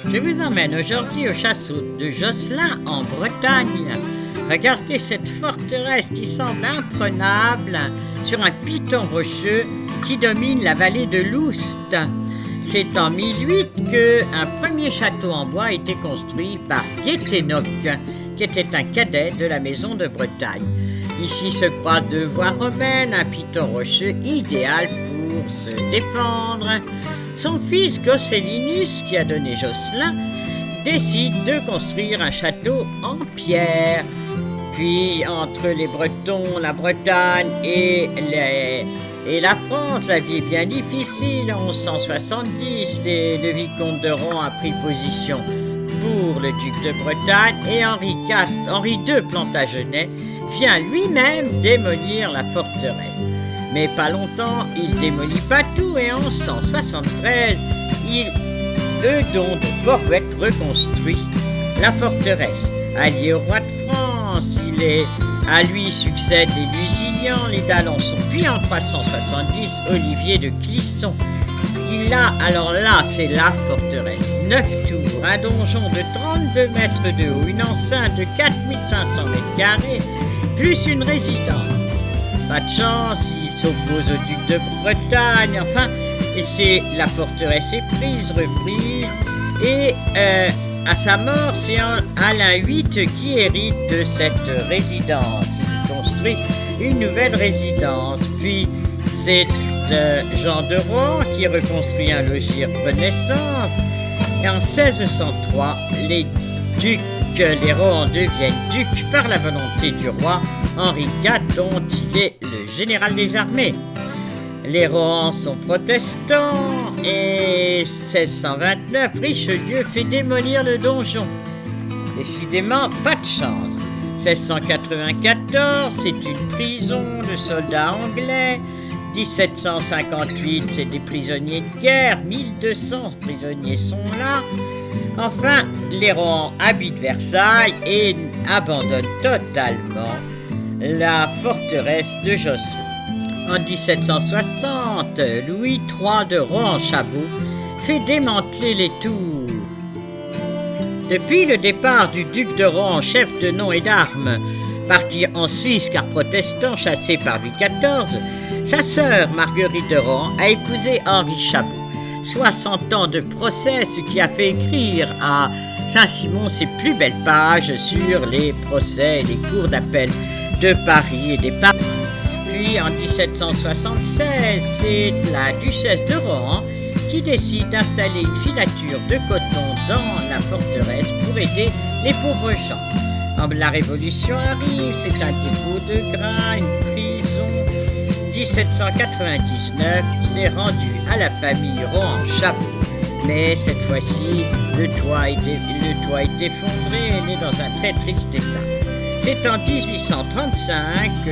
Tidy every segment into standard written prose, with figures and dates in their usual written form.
Je vous emmène aujourd'hui au château de Josselin en Bretagne. Regardez cette forteresse qui semble imprenable sur un piton rocheux qui domine la vallée de l'Oust. C'est en 1008 qu'un premier château en bois a été construit par Guéthénoc, qui était un cadet de la maison de Bretagne. Ici se croisent deux voies romaines, un piton rocheux idéal pour se défendre. Son fils Goscellinus, qui a donné Josselin, décide de construire un château en pierre. Puis, entre les Bretons, la Bretagne et la France, la vie est bien difficile. En 1170, le vicomte de Rohan a pris position pour le duc de Bretagne et Henri II Plantagenet vient lui-même démolir la forteresse. Mais pas longtemps, il démolit pas tout et en 1173, Eudon de Borouette reconstruit la forteresse. Allié au roi de France, à lui succèdent les Lusignan, les d'Alençon, puis en 370, Olivier de Clisson. Alors là, c'est la forteresse. 9 tours, un donjon de 32 mètres de haut, une enceinte de 4500 mètres carrés, plus une résidence. Pas de chance, il s'oppose au duc de Bretagne, et la forteresse est reprise, et à sa mort, c'est Alain VIII qui hérite de cette résidence. Il construit une nouvelle résidence, puis c'est Jean de Rohan qui reconstruit un logis Renaissance, et en 1603, les Rohan deviennent ducs par la volonté du roi Henri IV, dont il est le général des armées. Les Rohan sont protestants et 1629, Richelieu fait démolir le donjon. Décidément, pas de chance. 1694, c'est une prison de soldats anglais. 1758, c'est des prisonniers de guerre. 1200 prisonniers sont là. Enfin, les Rohan habitent Versailles et abandonnent totalement la forteresse de Josselin. En 1760, Louis III de Rohan-Chabot fait démanteler les tours. Depuis le départ du duc de Rohan, chef de nom et d'armes, parti en Suisse car protestant chassé par Louis XIV, sa sœur Marguerite de Rohan a épousé Henri Chabot. 60 ans de procès, ce qui a fait écrire à Saint-Simon ses plus belles pages sur les procès et les cours d'appel de Paris et des Paris. Puis en 1776, c'est la duchesse de Rohan qui décide d'installer une filature de coton dans la forteresse pour aider les pauvres gens. La Révolution arrive, c'est un dépôt de grains, une prison. 1799, c'est rendu à la famille Rohan-Chabot. Mais cette fois-ci, le toit est effondré et est dans un très triste état. C'est en 1835 que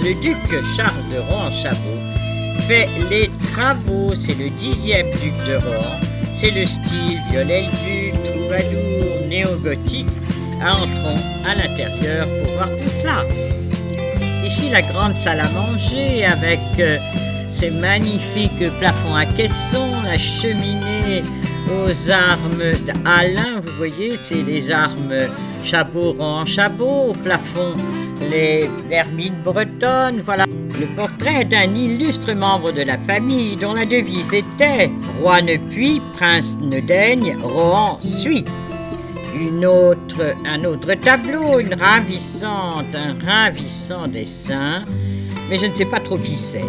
le duc Charles de Rohan-Chabot fait les travaux. C'est le 10e duc de Rohan. C'est le style Viollet-le-Duc, troubadour, néo-gothique. Entrons à l'intérieur pour voir tout cela. Ici, la grande salle à manger avec ces magnifiques plafonds à caissons, la cheminée aux armes d'Alain, vous voyez, c'est les armes Chabot, Rohan-Chabot, au plafond, les hermines bretonnes, voilà. Le portrait d'un illustre membre de la famille dont la devise était « Roi ne puis, prince ne daigne, Rohan suit ». Un autre tableau, un ravissant dessin, mais je ne sais pas trop qui c'est.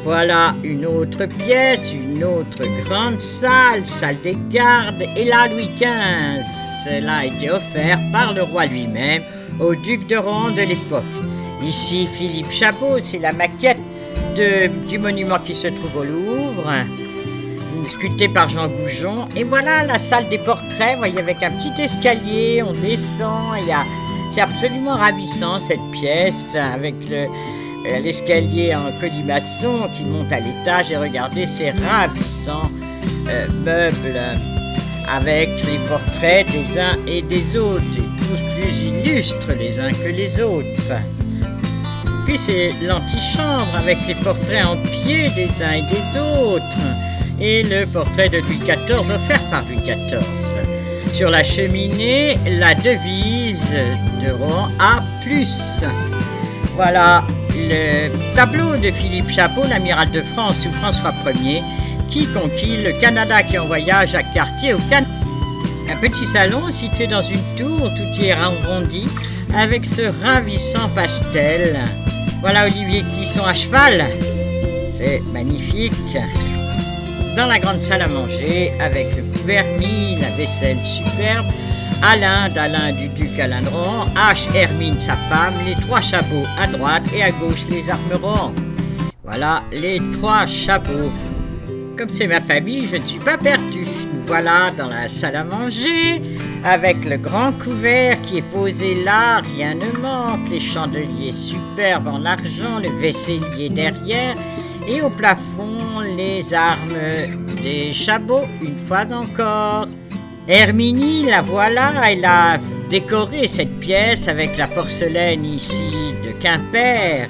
Voilà une autre pièce, une autre grande salle des gardes, et là Louis XV. Cela a été offert par le roi lui-même au duc de Rohan de l'époque. Ici, Philippe Chabot, c'est la maquette du monument qui se trouve au Louvre, sculpté par Jean Goujon. Et voilà la salle des portraits, vous voyez, avec un petit escalier, on descend, c'est absolument ravissant cette pièce, avec l'escalier en colimaçon qui monte à l'étage, et regardez ces ravissants meubles avec les portraits des uns et des autres, et tous plus illustres les uns que les autres. Puis c'est l'antichambre avec les portraits en pied des uns et des autres, et le portrait de Louis XIV offert par Louis XIV. Sur la cheminée, la devise de Rohan A+. Voilà le tableau de Philippe Chapeau, l'amiral de France sous François Ier, qui conquit le Canada, qui est en voyage à Cartier au Canada. Un petit salon situé dans une tour, tout y est arrondi, avec ce ravissant pastel. Voilà Olivier Clisson à cheval, c'est magnifique. Dans la grande salle à manger, avec le couvert mis, la vaisselle superbe, Alain d'Alain du duc Alain de Rohan, H. Hermine sa femme, les 3 Chapeaux à droite et à gauche les armes Rohan. Voilà les 3 Chapeaux. Comme c'est ma famille, je ne suis pas perdu. Nous voilà dans la salle à manger, avec le grand couvert qui est posé là, rien ne manque, les chandeliers superbes en argent, le vaisselier derrière, et au plafond, les armes des Chapeaux, une fois encore. Herminie, la voilà, elle a décoré cette pièce avec la porcelaine ici de Quimper.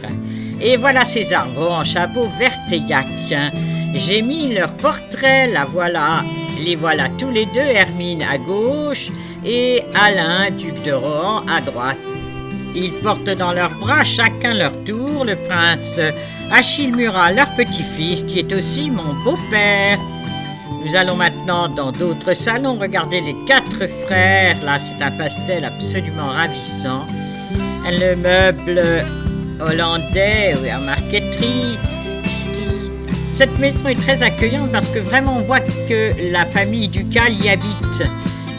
Et voilà ses armes en chapeau Verteillac. J'ai mis leur portrait, la voilà. Les voilà tous les deux, Hermine à gauche et Alain, duc de Rohan, à droite. Ils portent dans leurs bras, chacun leur tour, le prince Achille Murat, leur petit-fils, qui est aussi mon beau-père. Nous allons maintenant dans d'autres salons regarder les 4 frères. Là, c'est un pastel absolument ravissant. Le meuble hollandais en marqueterie. Cette maison est très accueillante parce que vraiment on voit que la famille ducale y habite.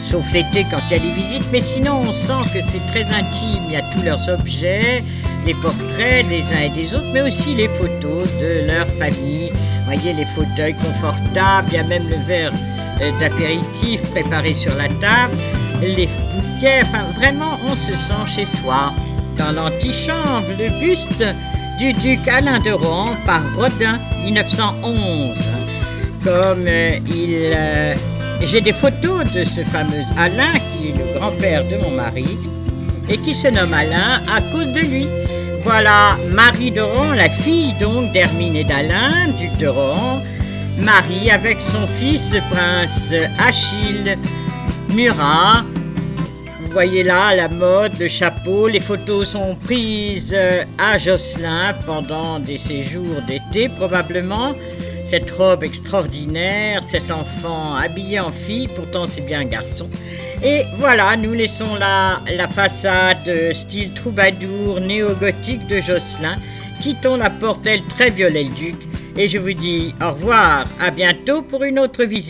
Sauf l'été quand il y a des visites, mais sinon on sent que c'est très intime. Il y a tous leurs objets, les portraits des uns et des autres, mais aussi les photos de leur famille. Vous voyez les fauteuils confortables, il y a même le verre d'apéritif préparé sur la table, les bouquets, enfin vraiment on se sent chez soi. Dans l'antichambre, le buste du duc Alain de Rohan par Rodin, 1911. Comme j'ai des photos de ce fameux Alain, qui est le grand-père de mon mari, et qui se nomme Alain à cause de lui. Voilà Marie de Rohan, la fille donc d'Hermine et d'Alain, duc de Rohan, Marie avec son fils, le prince Achille Murat. Vous voyez là la mode, le chapeau, les photos sont prises à Josselin pendant des séjours d'été probablement. Cette robe extraordinaire, cet enfant habillé en fille, pourtant c'est bien un garçon. Et voilà, nous laissons là la façade style troubadour néo-gothique de Josselin. Quittons la porte, elle très Viollet-le-Duc. Et je vous dis au revoir, à bientôt pour une autre visite.